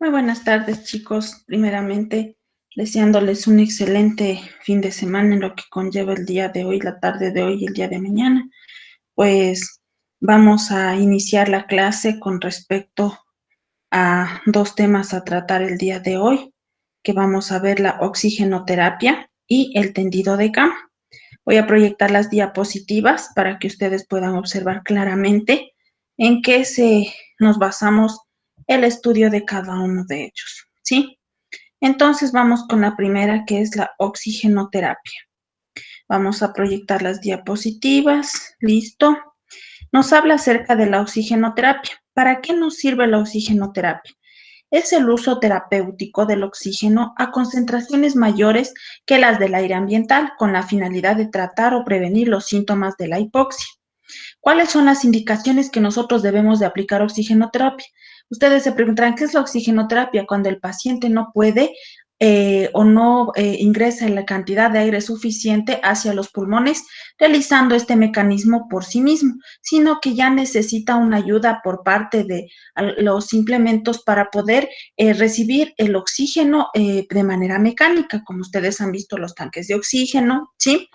Muy buenas tardes, chicos. Primeramente, deseándoles un excelente fin de semana en lo que conlleva el día de hoy, la tarde de hoy y el día de mañana. Pues vamos a iniciar la clase con respecto a dos temas a tratar el día de hoy, que vamos a ver la oxigenoterapia y el tendido de cama. Voy a proyectar las diapositivas para que ustedes puedan observar claramente en qué nos basamos el estudio de cada uno de ellos, ¿sí? Entonces vamos con la primera, que es la oxigenoterapia. Vamos a proyectar las diapositivas. Listo. Nos habla acerca de la oxigenoterapia. ¿Para qué nos sirve la oxigenoterapia? Es el uso terapéutico del oxígeno a concentraciones mayores que las del aire ambiental, con la finalidad de tratar o prevenir los síntomas de la hipoxia. ¿Cuáles son las indicaciones que nosotros debemos de aplicar oxigenoterapia? Ustedes se preguntarán, ¿qué es la oxigenoterapia? Cuando el paciente no puede o no ingresa la cantidad de aire suficiente hacia los pulmones, realizando este mecanismo por sí mismo, sino que ya necesita una ayuda por parte de los implementos para poder recibir el oxígeno de manera mecánica, como ustedes han visto los tanques de oxígeno, ¿sí?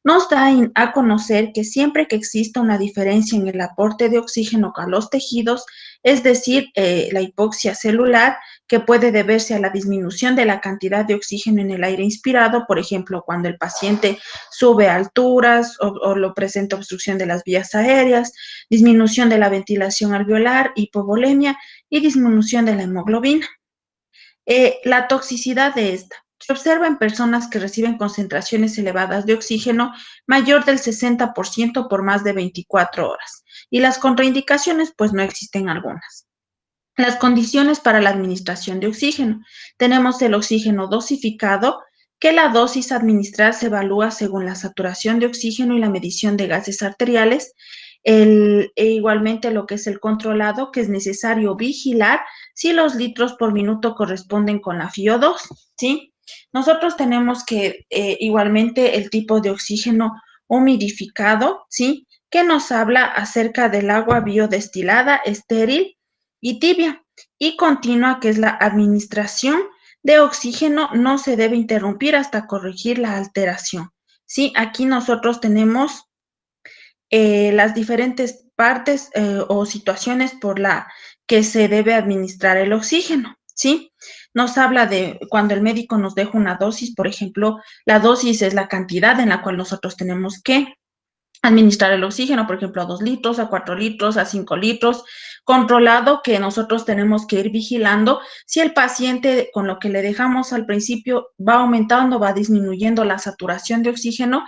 Nos da a conocer que siempre que exista una diferencia en el aporte de oxígeno a los tejidos, es decir, la hipoxia celular, que puede deberse a la disminución de la cantidad de oxígeno en el aire inspirado, por ejemplo, cuando el paciente sube a alturas o lo presenta obstrucción de las vías aéreas, disminución de la ventilación alveolar, hipovolemia y disminución de la hemoglobina. La toxicidad de esta. Se observa en personas que reciben concentraciones elevadas de oxígeno mayor del 60% por más de 24 horas. Y las contraindicaciones, pues no existen algunas. Las condiciones para la administración de oxígeno. Tenemos el oxígeno dosificado, que la dosis a administrar se evalúa según la saturación de oxígeno y la medición de gases arteriales. Igualmente lo que es el controlado, que es necesario vigilar si los litros por minuto corresponden con la FiO2, ¿sí? Nosotros tenemos que igualmente el tipo de oxígeno humidificado, ¿sí? Que nos habla acerca del agua biodestilada, estéril y tibia y continua, que es la administración de oxígeno, no se debe interrumpir hasta corregir la alteración. Sí, aquí nosotros tenemos las diferentes partes o situaciones por la que se debe administrar el oxígeno, ¿sí? Nos habla de cuando el médico nos deja una dosis, por ejemplo, la dosis es la cantidad en la cual nosotros tenemos que administrar el oxígeno, por ejemplo, a 2 litros, a 4 litros, a 5 litros, controlado, que nosotros tenemos que ir vigilando si el paciente con lo que le dejamos al principio va aumentando, va disminuyendo la saturación de oxígeno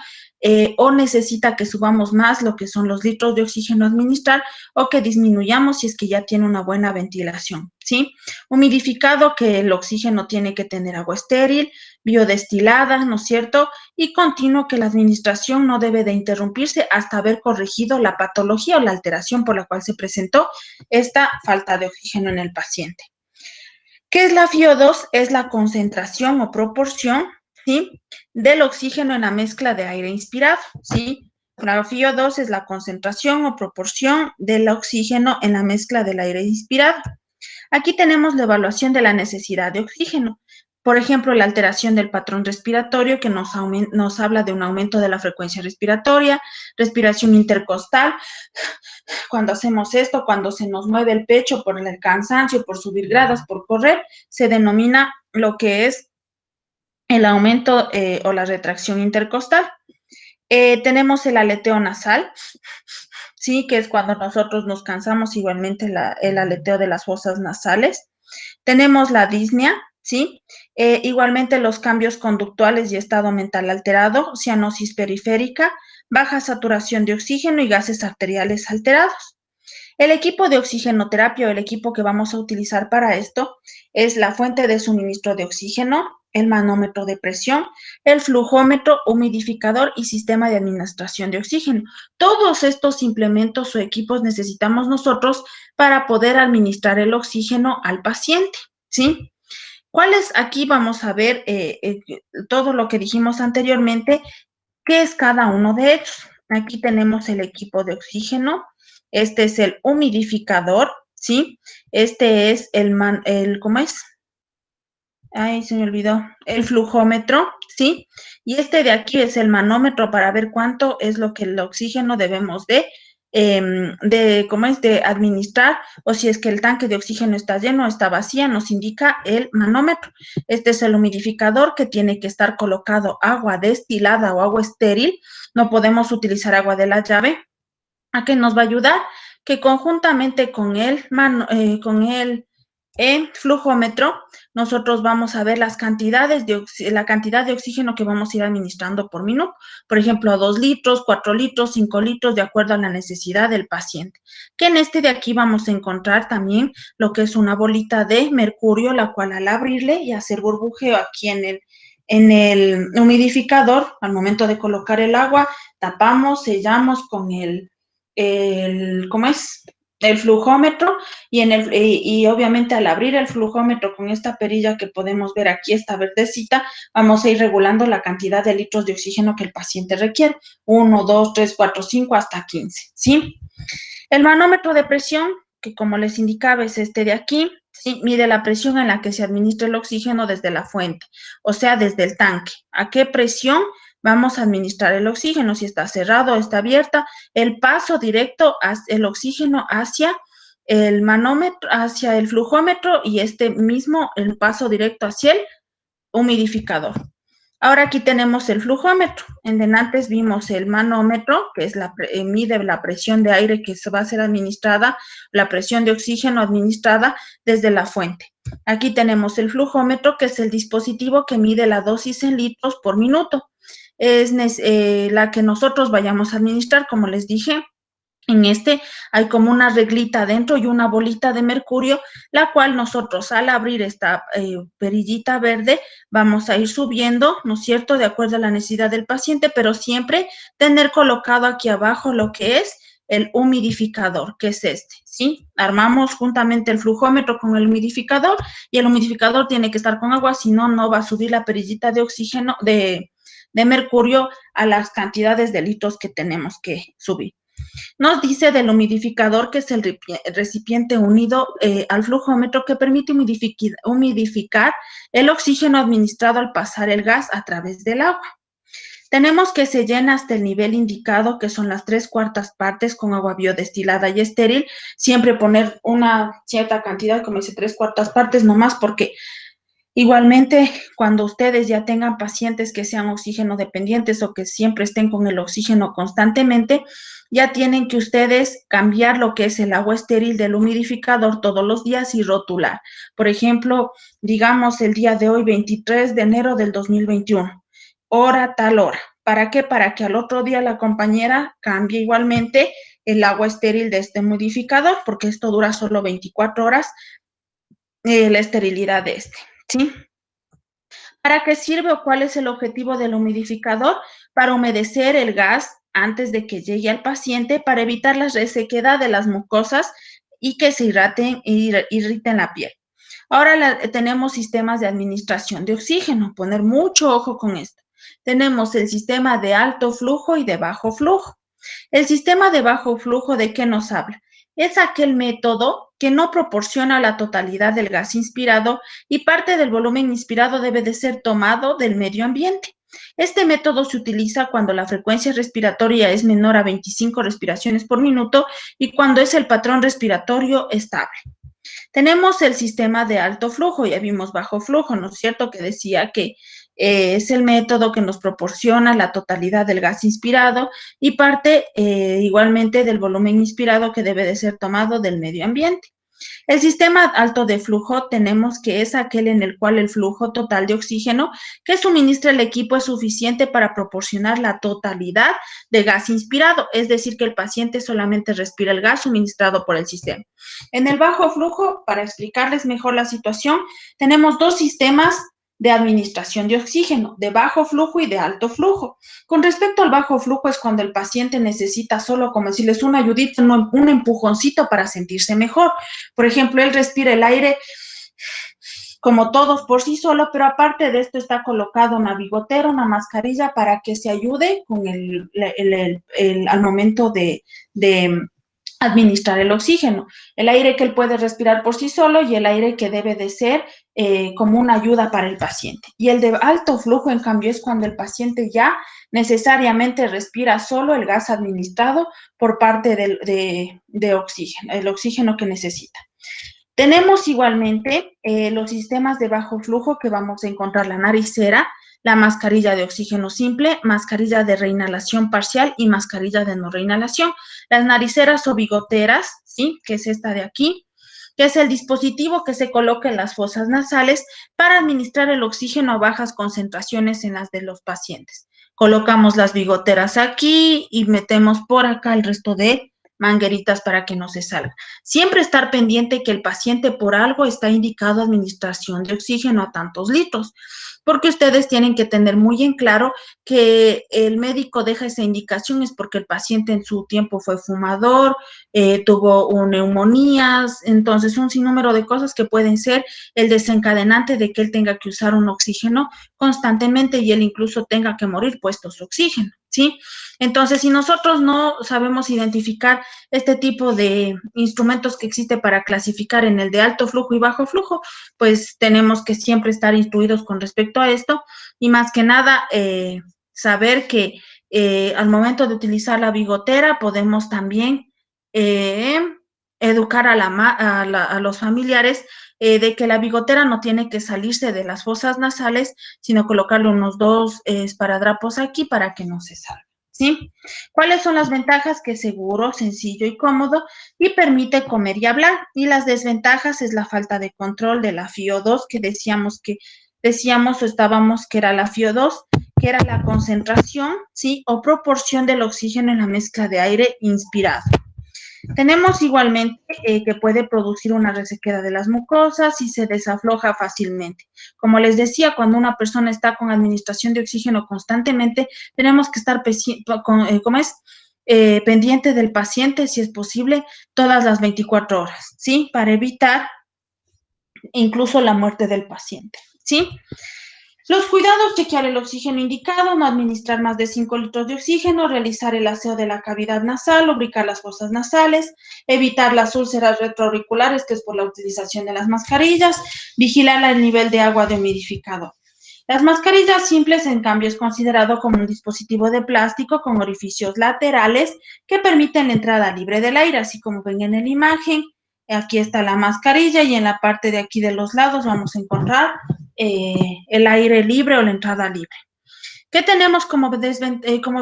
o necesita que subamos más lo que son los litros de oxígeno a administrar o que disminuyamos si es que ya tiene una buena ventilación, ¿sí? Humidificado, que el oxígeno tiene que tener agua estéril, biodestilada, ¿no es cierto? Y continuo, que la administración no debe de interrumpirse hasta haber corregido la patología o la alteración por la cual se presentó esta falta de oxígeno en el paciente. ¿Qué es la FiO2? Es la concentración o proporción, ¿sí?, del oxígeno en la mezcla de aire inspirado, ¿sí? La FiO2 es la concentración o proporción del oxígeno en la mezcla del aire inspirado. Aquí tenemos la evaluación de la necesidad de oxígeno. Por ejemplo, la alteración del patrón respiratorio, que nos habla de un aumento de la frecuencia respiratoria, respiración intercostal. Cuando hacemos esto, cuando se nos mueve el pecho por el cansancio, por subir gradas, por correr, se denomina lo que es el aumento o la retracción intercostal. Tenemos el aleteo nasal, sí, que es cuando nosotros nos cansamos, igualmente el aleteo de las fosas nasales. Tenemos la disnea, ¿sí? Igualmente los cambios conductuales y estado mental alterado, cianosis periférica, baja saturación de oxígeno y gases arteriales alterados. El equipo de oxigenoterapia o el equipo que vamos a utilizar para esto es la fuente de suministro de oxígeno, el manómetro de presión, el flujómetro, humidificador y sistema de administración de oxígeno. Todos estos implementos o equipos necesitamos nosotros para poder administrar el oxígeno al paciente, ¿sí? ¿Cuáles? Aquí vamos a ver todo lo que dijimos anteriormente, qué es cada uno de ellos. Aquí tenemos el equipo de oxígeno, este es el humidificador, ¿sí? Este es ¿cómo es? Ay, se me olvidó. El flujómetro, ¿sí? Y este de aquí es el manómetro para ver cuánto es lo que el oxígeno debemos ¿cómo es? De administrar, o si es que el tanque de oxígeno está lleno o está vacía, nos indica el manómetro. Este es el humidificador que tiene que estar colocado agua destilada o agua estéril. No podemos utilizar agua de la llave. ¿A qué nos va a ayudar? Que conjuntamente con el flujómetro, nosotros vamos a ver la cantidad de oxígeno que vamos a ir administrando por minuto. Por ejemplo, 2 litros, 4 litros, 5 litros, de acuerdo a la necesidad del paciente. Que en este de aquí vamos a encontrar también lo que es una bolita de mercurio, la cual al abrirle y hacer burbujeo aquí en el humidificador, al momento de colocar el agua, tapamos, sellamos con ¿cómo es? El flujómetro y obviamente al abrir el flujómetro con esta perilla que podemos ver aquí, esta verdecita, vamos a ir regulando la cantidad de litros de oxígeno que el paciente requiere. 1, 2, 3, 4, 5, hasta 15, ¿sí? El manómetro de presión, que como les indicaba es este de aquí, ¿sí? Mide la presión en la que se administra el oxígeno desde la fuente, o sea, desde el tanque. ¿A qué presión vamos a administrar el oxígeno? Si está cerrado o está abierta, el paso directo el oxígeno hacia el manómetro, hacia el flujómetro y este mismo el paso directo hacia el humidificador. Ahora aquí tenemos el flujómetro. En antes vimos el manómetro, que es mide la presión de aire que se va a ser administrada, la presión de oxígeno administrada desde la fuente. Aquí tenemos el flujómetro, que es el dispositivo que mide la dosis en litros por minuto. Es la que nosotros vayamos a administrar, como les dije. En este hay como una reglita adentro y una bolita de mercurio, la cual nosotros al abrir esta perillita verde vamos a ir subiendo, ¿no es cierto?, de acuerdo a la necesidad del paciente, pero siempre tener colocado aquí abajo lo que es el humidificador, que es este, ¿sí? Armamos juntamente el flujómetro con el humidificador y el humidificador tiene que estar con agua, si no, no va a subir la perillita de oxígeno, de mercurio a las cantidades de litros que tenemos que subir. Nos dice del humidificador, que es el recipiente unido al flujómetro que permite humidificar el oxígeno administrado al pasar el gas a través del agua. Tenemos que se llena hasta el nivel indicado, que son las 3/4 partes con agua biodestilada y estéril. Siempre poner una cierta cantidad, como dice 3/4 partes, nomás porque igualmente, cuando ustedes ya tengan pacientes que sean oxígeno dependientes o que siempre estén con el oxígeno constantemente, ya tienen que ustedes cambiar lo que es el agua estéril del humidificador todos los días y rotular. Por ejemplo, digamos el día de hoy, 23 de enero del 2021, hora tal hora. ¿Para qué? Para que al otro día la compañera cambie igualmente el agua estéril de este humidificador, porque esto dura solo 24 horas, la esterilidad de este, ¿sí? ¿Para qué sirve o cuál es el objetivo del humidificador? Para humedecer el gas antes de que llegue al paciente, para evitar la resequedad de las mucosas y que se irriten la piel. Ahora tenemos sistemas de administración de oxígeno. Poner mucho ojo con esto. Tenemos el sistema de alto flujo y de bajo flujo. El sistema de bajo flujo, ¿de qué nos habla? Es aquel método que no proporciona la totalidad del gas inspirado y parte del volumen inspirado debe de ser tomado del medio ambiente. Este método se utiliza cuando la frecuencia respiratoria es menor a 25 respiraciones por minuto y cuando es el patrón respiratorio estable. Tenemos el sistema de alto flujo, ya vimos bajo flujo, ¿no es cierto? Que decía que es el método que nos proporciona la totalidad del gas inspirado y parte igualmente del volumen inspirado que debe de ser tomado del medio ambiente. El sistema alto de flujo tenemos que es aquel en el cual el flujo total de oxígeno que suministra el equipo es suficiente para proporcionar la totalidad de gas inspirado, es decir, que el paciente solamente respira el gas suministrado por el sistema. En el bajo flujo, para explicarles mejor la situación, tenemos dos sistemas de administración de oxígeno, de bajo flujo y de alto flujo. Con respecto al bajo flujo es cuando el paciente necesita solo, como decirles, una ayudita, un empujoncito para sentirse mejor. Por ejemplo, él respira el aire como todos por sí solo, pero aparte de esto está colocado una bigotera, una mascarilla para que se ayude con al momento de administrar el oxígeno, el aire que él puede respirar por sí solo y el aire que debe de ser como una ayuda para el paciente. Y el de alto flujo, en cambio, es cuando el paciente ya necesariamente respira solo el gas administrado por parte de oxígeno, el oxígeno que necesita. Tenemos igualmente los sistemas de bajo flujo que vamos a encontrar la naricera, la mascarilla de oxígeno simple, mascarilla de reinhalación parcial y mascarilla de no reinhalación. Las nariceras o bigoteras, ¿sí? Que es esta de aquí, que es el dispositivo que se coloca en las fosas nasales para administrar el oxígeno a bajas concentraciones en las de los pacientes. Colocamos las bigoteras aquí y metemos por acá el resto de mangueritas para que no se salga. Siempre estar pendiente que el paciente por algo está indicado administración de oxígeno a tantos litros, porque ustedes tienen que tener muy en claro que el médico deja esa indicación es porque el paciente en su tiempo fue fumador, tuvo neumonías, entonces un sinnúmero de cosas que pueden ser el desencadenante de que él tenga que usar un oxígeno constantemente y él incluso tenga que morir puesto su oxígeno, ¿sí? Entonces, si nosotros no sabemos identificar este tipo de instrumentos que existe para clasificar en el de alto flujo y bajo flujo, pues tenemos que siempre estar instruidos con respecto a esto y más que nada saber que al momento de utilizar la bigotera podemos también eh, educar a los familiares de que la bigotera no tiene que salirse de las fosas nasales, sino colocarle unos dos esparadrapos aquí para que no se salga. ¿Sí? ¿Cuáles son las ventajas? Que es seguro, sencillo y cómodo y permite comer y hablar. Y las desventajas es la falta de control de la FiO2 que decíamos o estábamos que era la FiO2, que era la concentración, ¿sí? O proporción del oxígeno en la mezcla de aire inspirado. Tenemos igualmente que puede producir una resequedad de las mucosas y se desafloja fácilmente. Como les decía, cuando una persona está con administración de oxígeno constantemente, tenemos que estar pendiente del paciente, si es posible, todas las 24 horas, ¿sí? Para evitar incluso la muerte del paciente, ¿sí? Los cuidados: chequear el oxígeno indicado, no administrar más de 5 litros de oxígeno, realizar el aseo de la cavidad nasal, lubricar las fosas nasales, evitar las úlceras retroauriculares, que es por la utilización de las mascarillas, vigilar el nivel de agua de humidificador. Las mascarillas simples, en cambio, es considerado como un dispositivo de plástico con orificios laterales que permiten la entrada libre del aire, así como ven en la imagen. Aquí está la mascarilla y en la parte de aquí de los lados vamos a encontrar el aire libre o la entrada libre. ¿Qué tenemos como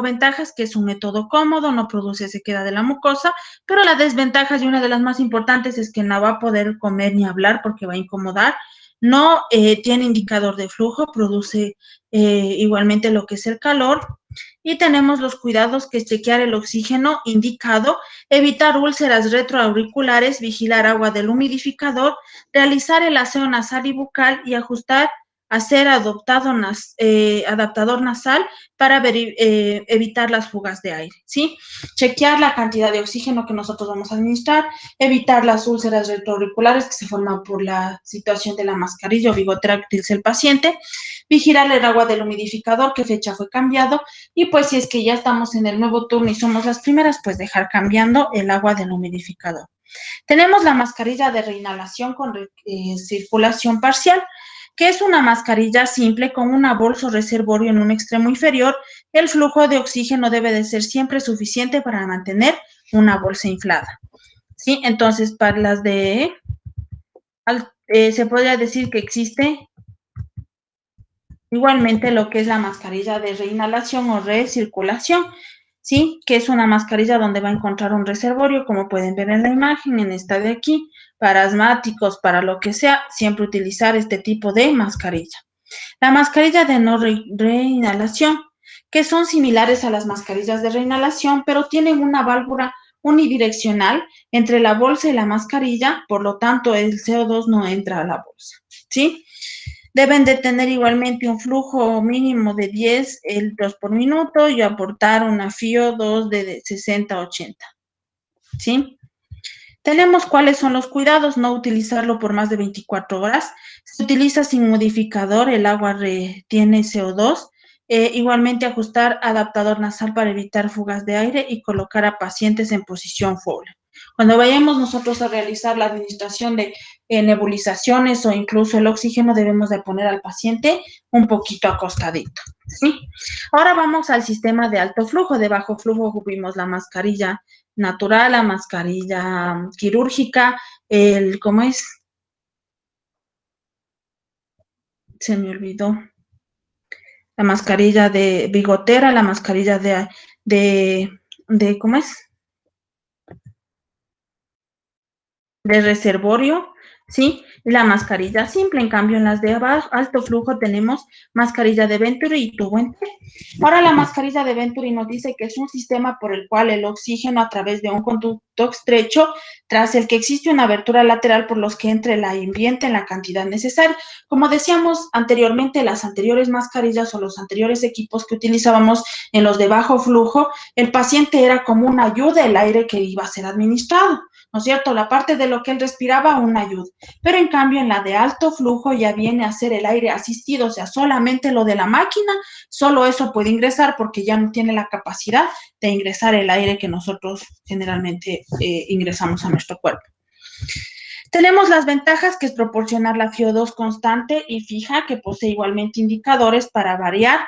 ventajas? Que es un método cómodo, no produce sequedad de la mucosa, pero la desventaja y una de las más importantes es que no va a poder comer ni hablar porque va a incomodar. No tiene indicador de flujo, produce igualmente lo que es el calor. Y tenemos los cuidados, que es chequear el oxígeno indicado, evitar úlceras retroauriculares, vigilar agua del humidificador, realizar el aseo nasal y bucal y ajustar hacer adaptador nasal para evitar las fugas de aire, ¿sí? Chequear la cantidad de oxígeno que nosotros vamos a administrar, evitar las úlceras retroauriculares que se forman por la situación de la mascarilla o bigotera que utiliza el paciente, vigilar el agua del humidificador, qué fecha fue cambiado, y pues si es que ya estamos en el nuevo turno y somos las primeras, pues dejar cambiando el agua del humidificador. Tenemos la mascarilla de reinhalación con circulación parcial, que es una mascarilla simple con una bolsa reservorio en un extremo inferior. El flujo de oxígeno debe de ser siempre suficiente para mantener una bolsa inflada, ¿sí? Entonces, para las se podría decir que existe igualmente lo que es la mascarilla de reinhalación o recirculación, ¿sí? Que es una mascarilla donde va a encontrar un reservorio, como pueden ver en la imagen, en esta de aquí, para asmáticos, para lo que sea, siempre utilizar este tipo de mascarilla. La mascarilla de no reinhalación, que son similares a las mascarillas de reinhalación, pero tienen una válvula unidireccional entre la bolsa y la mascarilla, por lo tanto el CO2 no entra a la bolsa, ¿sí? Deben de tener igualmente un flujo mínimo de 10 litros por minuto y aportar una FiO2 de 60 a 80, ¿sí? Tenemos cuáles son los cuidados: no utilizarlo por más de 24 horas, se utiliza sin modificador, el agua retiene CO2, igualmente ajustar adaptador nasal para evitar fugas de aire y colocar a pacientes en posición Foley. Cuando vayamos nosotros a realizar la administración de nebulizaciones o incluso el oxígeno, debemos de poner al paciente un poquito acostadito, ¿sí? Ahora vamos al sistema de alto flujo. De bajo flujo vimos la mascarilla natural, la mascarilla quirúrgica, ¿cómo es? Se me olvidó. La mascarilla de bigotera, la mascarilla de, ¿cómo es? De reservorio, ¿sí? La mascarilla simple, en cambio en las de abajo, alto flujo tenemos mascarilla de Venturi y tubo entero. Ahora la mascarilla de Venturi nos dice que es un sistema por el cual el oxígeno a través de un conducto estrecho, tras el que existe una abertura lateral por los que entre el ambiente en la cantidad necesaria. Como decíamos anteriormente, las anteriores mascarillas o los anteriores equipos que utilizábamos en los de bajo flujo, el paciente era como una ayuda el aire que iba a ser administrado, ¿no es cierto? La parte de lo que él respiraba, una ayuda. Pero en cambio, en la de alto flujo ya viene a ser el aire asistido, o sea, solamente lo de la máquina, solo eso puede ingresar porque ya no tiene la capacidad de ingresar el aire que nosotros generalmente ingresamos a nuestro cuerpo. Tenemos las ventajas, que es proporcionar la FiO2 constante y fija, que posee igualmente indicadores para variar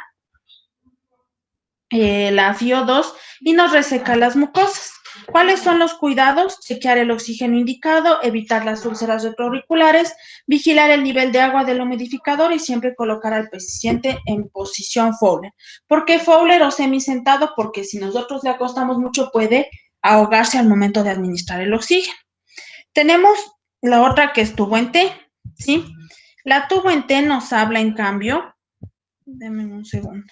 la FiO2 y nos reseca las mucosas. ¿Cuáles son los cuidados? Chequear el oxígeno indicado, evitar las úlceras retroauriculares, vigilar el nivel de agua del humidificador y siempre colocar al paciente en posición Fowler. ¿Por qué Fowler o semisentado? Porque si nosotros le acostamos mucho puede ahogarse al momento de administrar el oxígeno. Tenemos la otra, que es tubo en T, ¿sí? La tubo en T nos habla, en cambio, denme un segundo.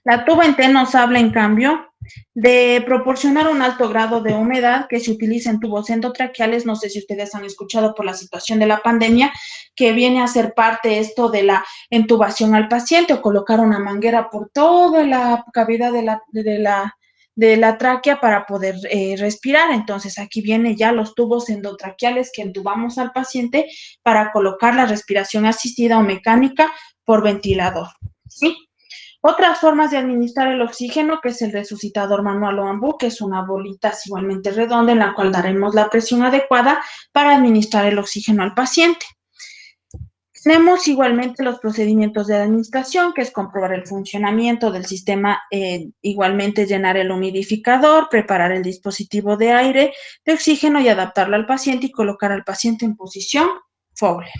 La tuba en T nos habla, en cambio, de proporcionar un alto grado de humedad que se utiliza en tubos endotraqueales. No sé si ustedes han escuchado por la situación de la pandemia, que viene a ser parte esto de la intubación al paciente o colocar una manguera por toda la cavidad de la tráquea para poder respirar. Entonces aquí viene ya los tubos endotraqueales que intubamos al paciente para colocar la respiración asistida o mecánica por ventilador, ¿sí? Otras formas de administrar el oxígeno, que es el resucitador manual o ambú, que es una bolita igualmente redonda en la cual daremos la presión adecuada para administrar el oxígeno al paciente. Tenemos igualmente los procedimientos de administración, que es comprobar el funcionamiento del sistema, igualmente llenar el humidificador, preparar el dispositivo de aire, de oxígeno y adaptarlo al paciente y colocar al paciente en posición Fowler.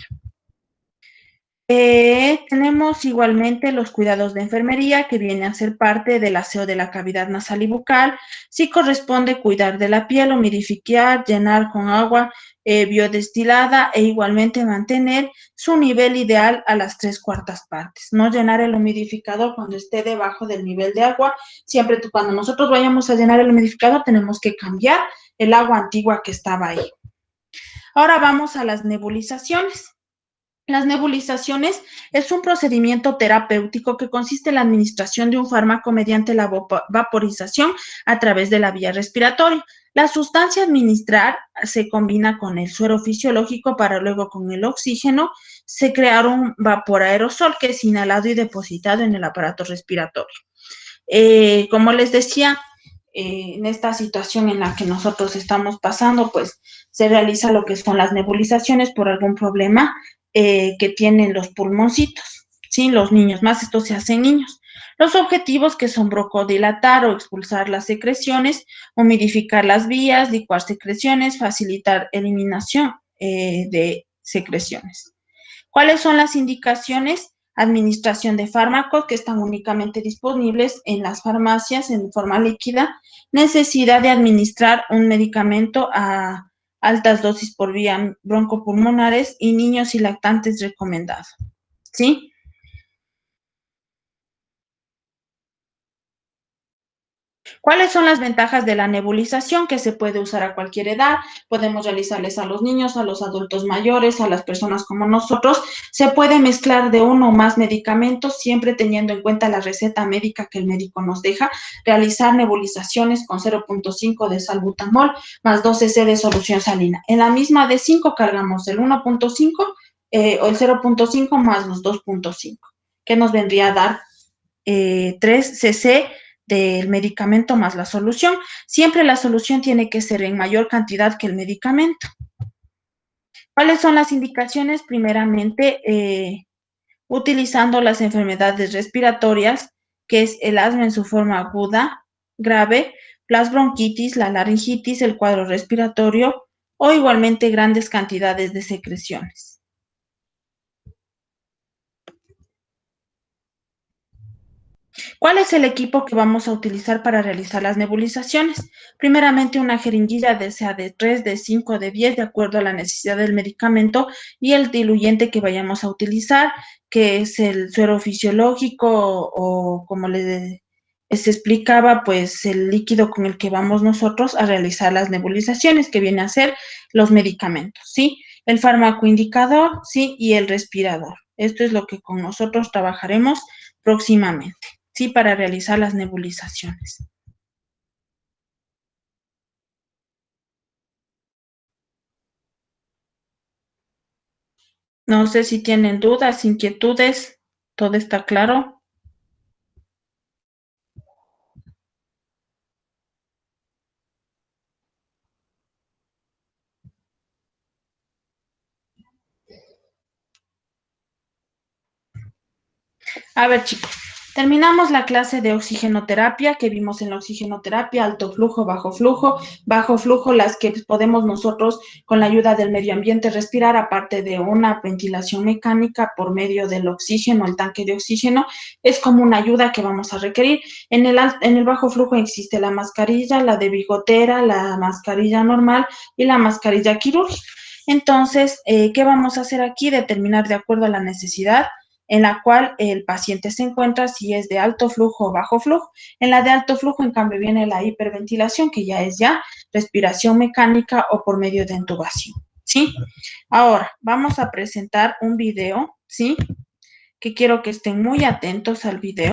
Tenemos igualmente los cuidados de enfermería, que viene a ser parte del aseo de la cavidad nasal y bucal. Sí corresponde cuidar de la piel, humidificar, llenar con agua biodestilada e igualmente mantener su nivel ideal a las 3/4 partes. No llenar el humidificador cuando esté debajo del nivel de agua. Siempre cuando nosotros vayamos a llenar el humidificador tenemos que cambiar el agua antigua que estaba ahí. Ahora vamos a las nebulizaciones. Las nebulizaciones es un procedimiento terapéutico que consiste en la administración de un fármaco mediante la vaporización a través de la vía respiratoria. La sustancia a administrar se combina con el suero fisiológico para luego, con el oxígeno, se crear un vapor aerosol que es inhalado y depositado en el aparato respiratorio. Como les decía, en esta situación en la que nosotros estamos pasando, pues se realiza lo que son las nebulizaciones por algún problema que tienen los pulmoncitos, ¿sí? Los niños, más esto se hace en niños. Los objetivos, que son broncodilatar o expulsar las secreciones, humidificar las vías, licuar secreciones, facilitar eliminación de secreciones. ¿Cuáles son las indicaciones? Administración de fármacos que están únicamente disponibles en las farmacias en forma líquida. Necesidad de administrar un medicamento a altas dosis por vía broncopulmonares y niños y lactantes recomendado, ¿sí? ¿Cuáles son las ventajas de la nebulización? Que se puede usar a cualquier edad, podemos realizarles a los niños, a los adultos mayores, a las personas como nosotros. Se puede mezclar de uno o más medicamentos, siempre teniendo en cuenta la receta médica que el médico nos deja. Realizar nebulizaciones con 0.5 de salbutamol más 12 cc de solución salina. En la misma de 5 cargamos el 1.5 o el 0.5 más los 2.5, que nos vendría a dar 3 cc del medicamento más la solución. Siempre la solución tiene que ser en mayor cantidad que el medicamento. ¿Cuáles son las indicaciones? Primeramente, utilizando las enfermedades respiratorias, que es el asma en su forma aguda, grave, las bronquitis, la laringitis, el cuadro respiratorio o igualmente grandes cantidades de secreciones. ¿Cuál es el equipo que vamos a utilizar para realizar las nebulizaciones? Primeramente, una jeringuilla sea de 3, de 5, de 10, de acuerdo a la necesidad del medicamento y el diluyente que vayamos a utilizar, que es el suero fisiológico o como se explicaba, pues el líquido con el que vamos nosotros a realizar las nebulizaciones, que viene a ser los medicamentos, ¿sí? El fármaco indicador, ¿sí? Y el respirador. Esto es lo que con nosotros trabajaremos próximamente. Sí, para realizar las nebulizaciones. No sé si tienen dudas, inquietudes, todo está claro. A ver, chicos, terminamos la clase de oxigenoterapia que vimos en la oxigenoterapia, alto flujo, bajo flujo, las que podemos nosotros con la ayuda del medio ambiente respirar, aparte de una ventilación mecánica por medio del oxígeno, el tanque de oxígeno, es como una ayuda que vamos a requerir. En el bajo flujo existe la mascarilla, la de bigotera, la mascarilla normal y la mascarilla quirúrgica. Entonces, ¿qué vamos a hacer aquí? Determinar de acuerdo a la necesidad en la cual el paciente se encuentra, si es de alto flujo o bajo flujo. En la de alto flujo, en cambio, viene la hiperventilación, que ya es respiración mecánica o por medio de intubación, ¿sí? Ahora, vamos a presentar un video, ¿sí? Que quiero que estén muy atentos al video.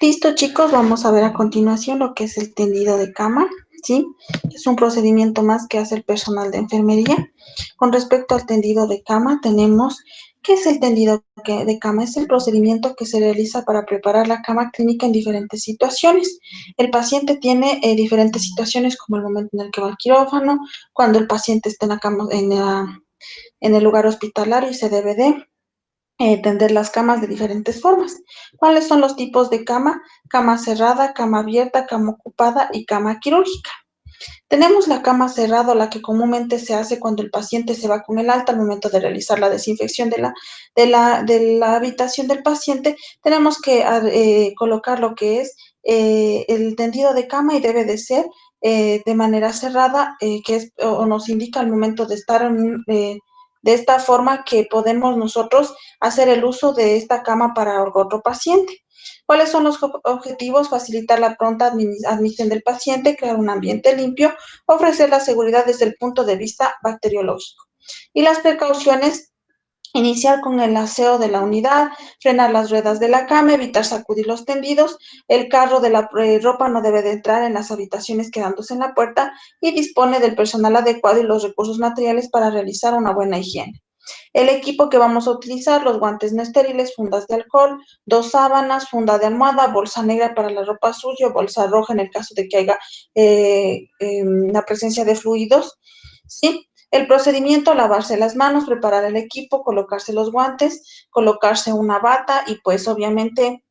Listo, chicos, vamos a ver a continuación lo que es el tendido de cama, ¿sí? Es un procedimiento más que hace el personal de enfermería. Con respecto al tendido de cama, tenemos, ¿qué es el tendido de cama? Es el procedimiento que se realiza para preparar la cama clínica en diferentes situaciones. El paciente tiene diferentes situaciones, como el momento en el que va al quirófano, cuando el paciente está en la cama, en el lugar hospitalario y se debe de tender las camas de diferentes formas. ¿Cuáles son los tipos de cama? Cama cerrada, cama abierta, cama ocupada y cama quirúrgica. Tenemos la cama cerrada, la que comúnmente se hace cuando el paciente se va con el alta al momento de realizar la desinfección de la habitación del paciente. Tenemos que colocar lo que es el tendido de cama y debe de ser de manera cerrada, que es, o nos indica al momento de estar de esta forma que podemos nosotros hacer el uso de esta cama para otro paciente. ¿Cuáles son los objetivos? Facilitar la pronta admisión del paciente, crear un ambiente limpio, ofrecer la seguridad desde el punto de vista bacteriológico. Y las precauciones: iniciar con el aseo de la unidad, frenar las ruedas de la cama, evitar sacudir los tendidos, el carro de la ropa no debe de entrar en las habitaciones quedándose en la puerta y dispone del personal adecuado y los recursos materiales para realizar una buena higiene. El equipo que vamos a utilizar: los guantes no estériles, fundas de alcohol, 2 sábanas, funda de almohada, bolsa negra para la ropa sucia, bolsa roja en el caso de que haya la presencia de fluidos, ¿sí? El procedimiento: lavarse las manos, preparar el equipo, colocarse los guantes, colocarse una bata y pues obviamente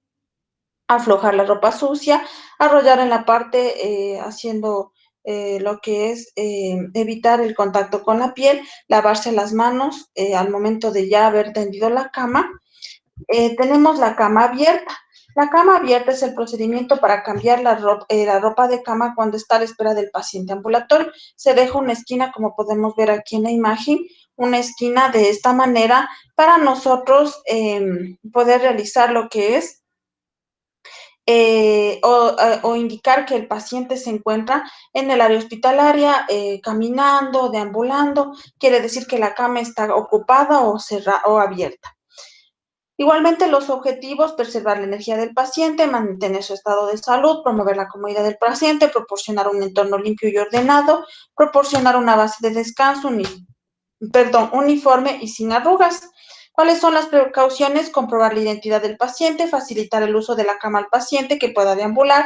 aflojar la ropa sucia, arrollar en la parte haciendo lo que es evitar el contacto con la piel, lavarse las manos al momento de ya haber tendido la cama. Tenemos la cama abierta. La cama abierta es el procedimiento para cambiar la ropa de cama cuando está a la espera del paciente ambulatorio. Se deja una esquina, como podemos ver aquí en la imagen, una esquina de esta manera para nosotros poder realizar lo que es o indicar que el paciente se encuentra en el área hospitalaria, caminando, deambulando, quiere decir que la cama está ocupada o cerrada o abierta. Igualmente, los objetivos: preservar la energía del paciente, mantener su estado de salud, promover la comodidad del paciente, proporcionar un entorno limpio y ordenado, proporcionar una base de descanso, uniforme y sin arrugas. ¿Cuáles son las precauciones? Comprobar la identidad del paciente, facilitar el uso de la cama al paciente que pueda deambular,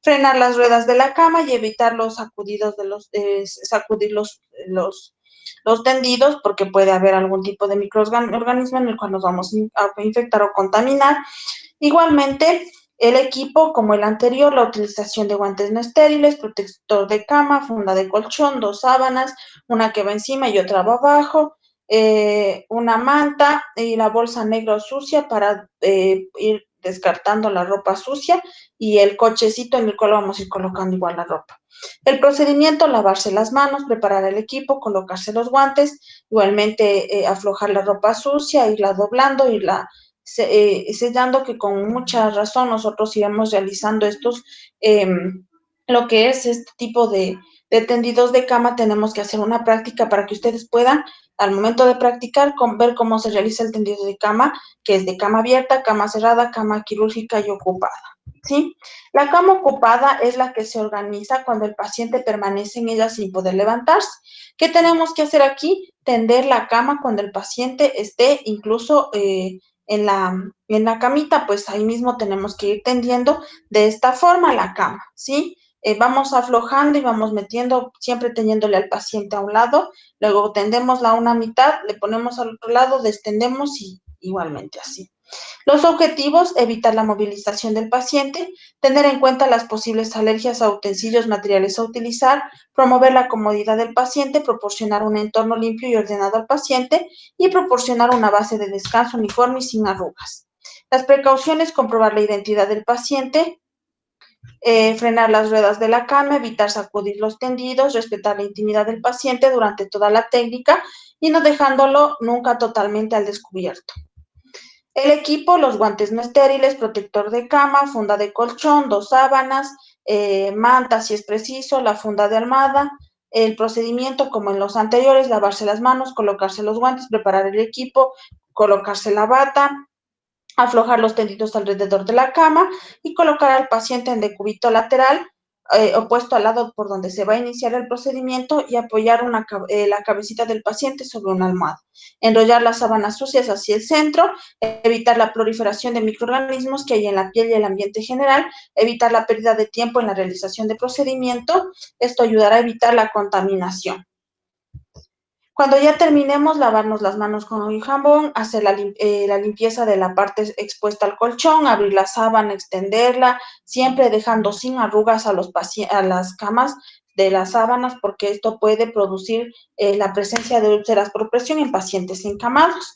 frenar las ruedas de la cama y evitar los sacudidos sacudir los tendidos, porque puede haber algún tipo de microorganismo en el cual nos vamos a infectar o contaminar. Igualmente, el equipo, como el anterior: la utilización de guantes no estériles, protector de cama, funda de colchón, 2 sábanas, una que va encima y otra va abajo, una manta y la bolsa negra o sucia para ir descartando la ropa sucia y el cochecito en el cual vamos a ir colocando igual la ropa. El procedimiento: lavarse las manos, preparar el equipo, colocarse los guantes, igualmente aflojar la ropa sucia, irla doblando, irla sellando, que con mucha razón nosotros iremos realizando lo que es este tipo de tendidos de cama. Tenemos que hacer una práctica para que ustedes puedan, al momento de practicar, ver cómo se realiza el tendido de cama, que es de cama abierta, cama cerrada, cama quirúrgica y ocupada, ¿sí? La cama ocupada es la que se organiza cuando el paciente permanece en ella sin poder levantarse. ¿Qué tenemos que hacer aquí? Tender la cama cuando el paciente esté incluso en la camita, pues ahí mismo tenemos que ir tendiendo de esta forma la cama, ¿sí? Vamos aflojando y vamos metiendo, siempre teniéndole al paciente a un lado, luego tendemos una mitad, le ponemos al otro lado, destendemos y igualmente así. Los objetivos: evitar la movilización del paciente, tener en cuenta las posibles alergias a utensilios, materiales a utilizar, promover la comodidad del paciente, proporcionar un entorno limpio y ordenado al paciente y proporcionar una base de descanso uniforme y sin arrugas. Las precauciones: comprobar la identidad del paciente, frenar las ruedas de la cama, evitar sacudir los tendidos, respetar la intimidad del paciente durante toda la técnica y no dejándolo nunca totalmente al descubierto. El equipo: los guantes no estériles, protector de cama, funda de colchón, 2 sábanas, manta si es preciso, la funda de almohada. El procedimiento, como en los anteriores: lavarse las manos, colocarse los guantes, preparar el equipo, colocarse la bata, aflojar los tendidos alrededor de la cama y colocar al paciente en decúbito lateral opuesto al lado por donde se va a iniciar el procedimiento y apoyar la cabecita del paciente sobre una almohada. Enrollar las sábanas sucias hacia el centro, evitar la proliferación de microorganismos que hay en la piel y el ambiente general, evitar la pérdida de tiempo en la realización del procedimiento. Esto ayudará a evitar la contaminación. Cuando ya terminemos, lavarnos las manos con agua y jabón, hacer la limpieza de la parte expuesta al colchón, abrir la sábana, extenderla, siempre dejando sin arrugas a las camas de las sábanas, porque esto puede producir la presencia de úlceras por presión en pacientes encamados.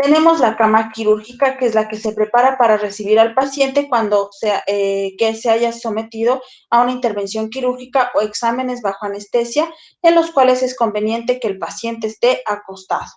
Tenemos la cama quirúrgica, que es la que se prepara para recibir al paciente cuando que se haya sometido a una intervención quirúrgica o exámenes bajo anestesia, en los cuales es conveniente que el paciente esté acostado.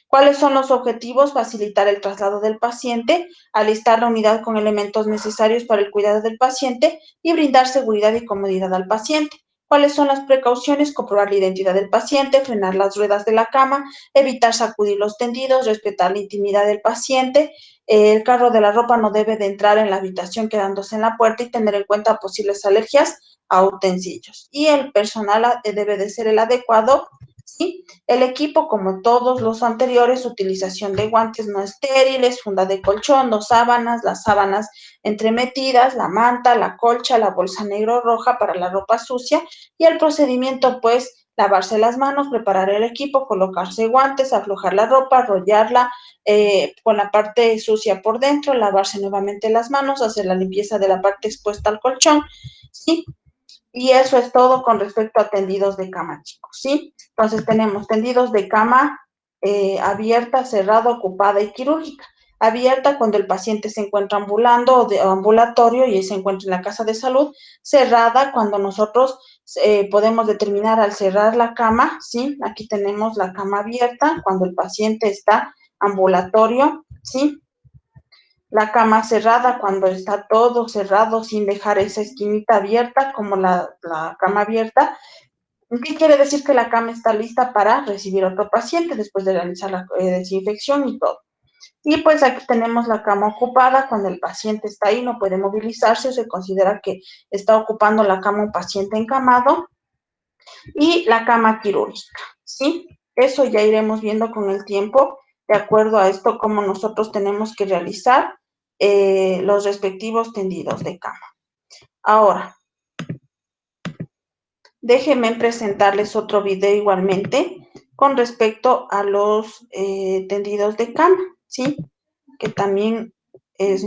¿Cuáles son los objetivos? Facilitar el traslado del paciente, alistar la unidad con elementos necesarios para el cuidado del paciente y brindar seguridad y comodidad al paciente. ¿Cuáles son las precauciones? Comprobar la identidad del paciente, frenar las ruedas de la cama, evitar sacudir los tendidos, respetar la intimidad del paciente. El carro de la ropa no debe de entrar en la habitación quedándose en la puerta y tener en cuenta posibles alergias a utensilios. Y el personal debe de ser el adecuado, ¿sí? El equipo, como todos los anteriores, utilización de guantes no estériles, funda de colchón, dos sábanas, las sábanas entremetidas, la manta, la colcha, la bolsa negro-roja para la ropa sucia y el procedimiento, pues, lavarse las manos, preparar el equipo, colocarse guantes, aflojar la ropa, arrollarla con la parte sucia por dentro, lavarse nuevamente las manos, hacer la limpieza de la parte expuesta al colchón, ¿sí? Y eso es todo con respecto a tendidos de cama, chicos, ¿sí? Entonces tenemos tendidos de cama abierta, cerrada, ocupada y quirúrgica. Abierta cuando el paciente se encuentra ambulando o ambulatorio y se encuentra en la casa de salud. Cerrada cuando nosotros podemos determinar al cerrar la cama, ¿sí? Aquí tenemos la cama abierta cuando el paciente está ambulatorio, ¿sí? La cama cerrada cuando está todo cerrado sin dejar esa esquinita abierta como la cama abierta. ¿Qué quiere decir? Que la cama está lista para recibir otro paciente después de realizar la desinfección y todo. Y pues aquí tenemos la cama ocupada cuando el paciente está ahí, no puede movilizarse o se considera que está ocupando la cama un paciente encamado. Y la cama quirúrgica, ¿sí? Eso ya iremos viendo con el tiempo, de acuerdo a esto, cómo nosotros tenemos que realizar los respectivos tendidos de cama. Ahora, déjenme presentarles otro video igualmente con respecto a los tendidos de cama, ¿sí? Que también es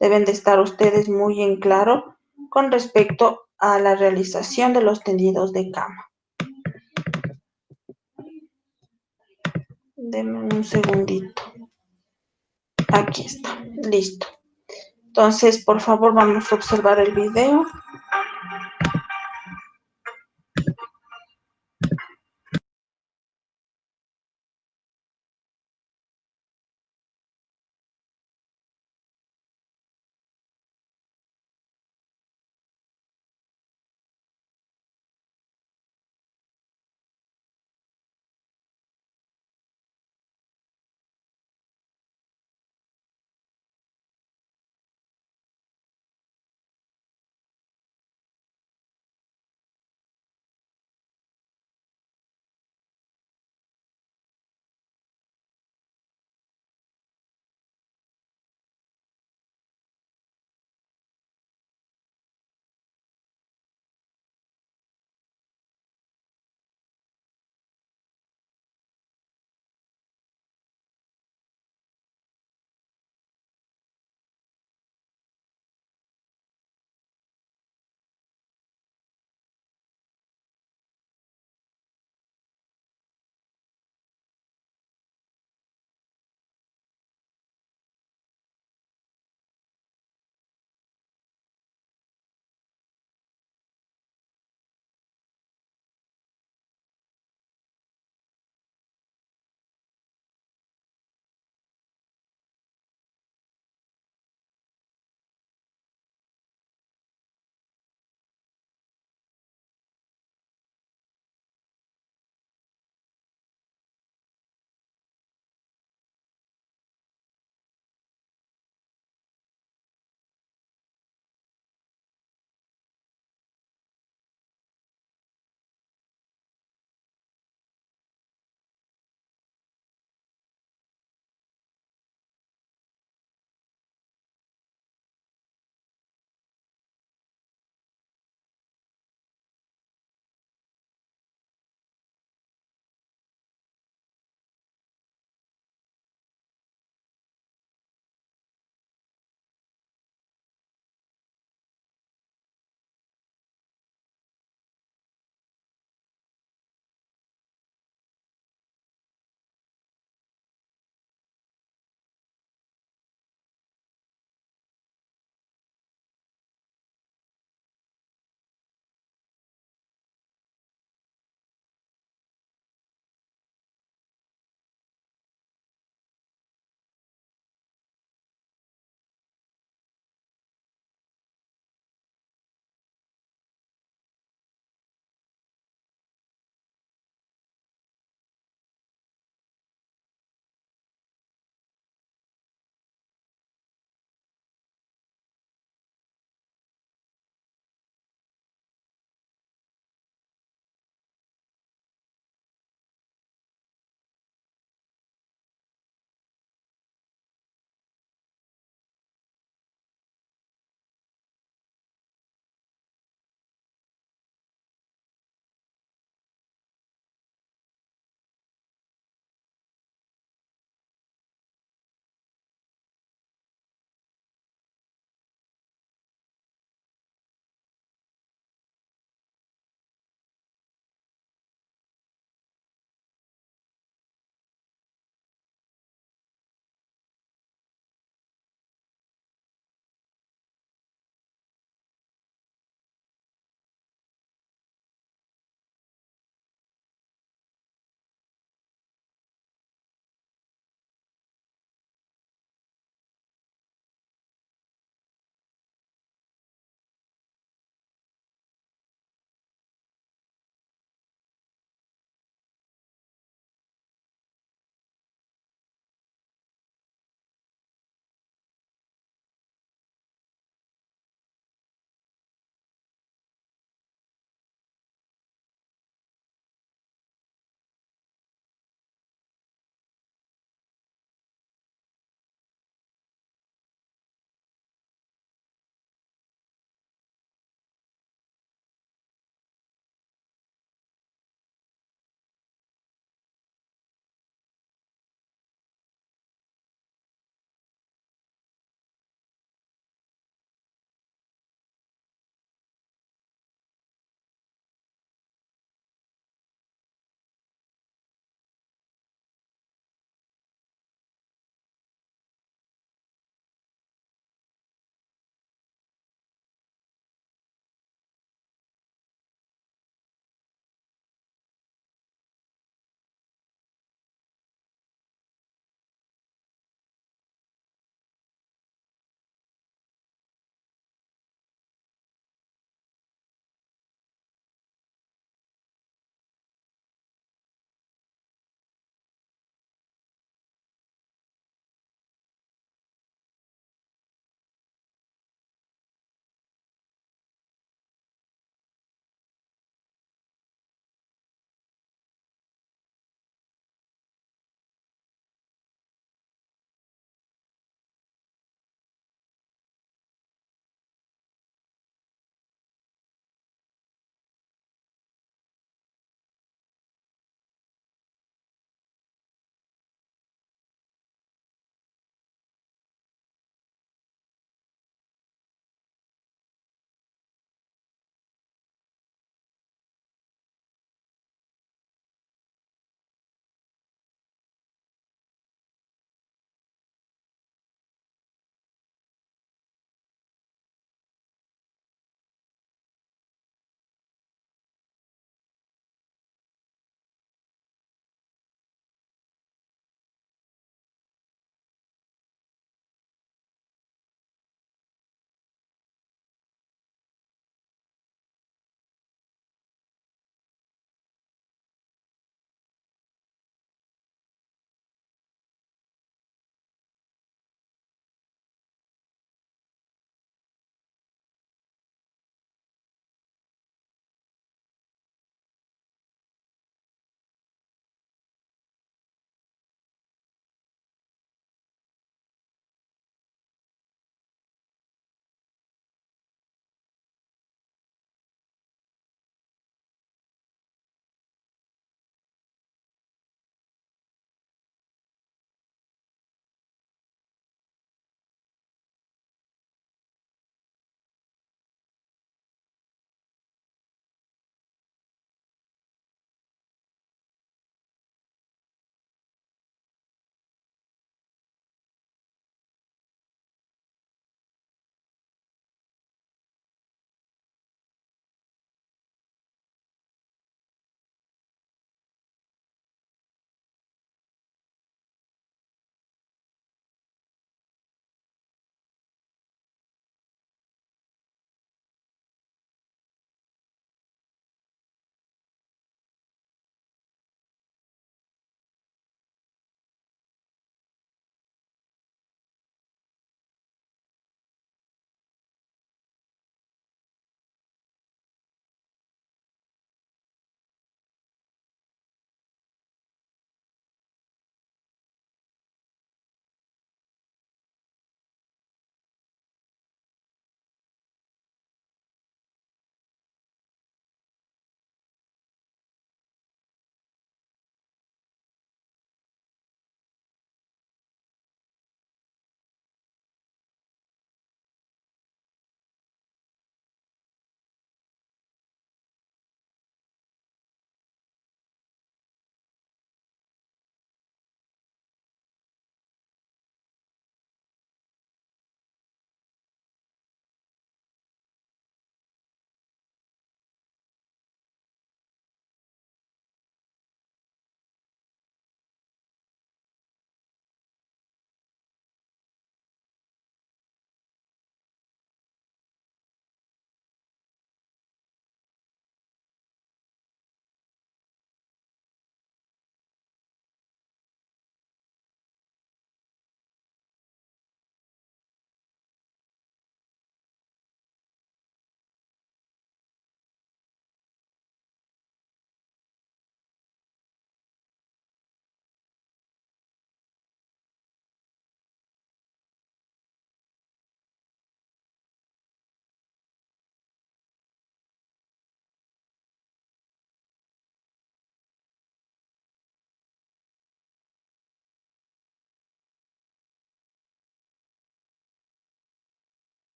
deben de estar ustedes muy en claro con respecto a la realización de los tendidos de cama. Denme un segundito. Aquí está, listo. Entonces, por favor, vamos a observar el video.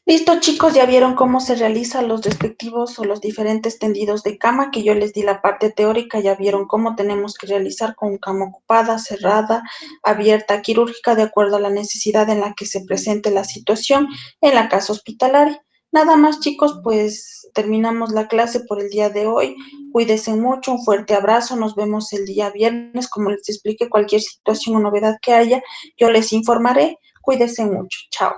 Listo, chicos, ya vieron cómo se realizan los respectivos o los diferentes tendidos de cama, que yo les di la parte teórica, ya vieron cómo tenemos que realizar con cama ocupada, cerrada, abierta, quirúrgica, de acuerdo a la necesidad en la que se presente la situación en la casa hospitalaria. Nada más, chicos, pues terminamos la clase por el día de hoy. Cuídense mucho, un fuerte abrazo, nos vemos el día viernes. Como les expliqué, cualquier situación o novedad que haya, yo les informaré. Cuídense mucho, chao.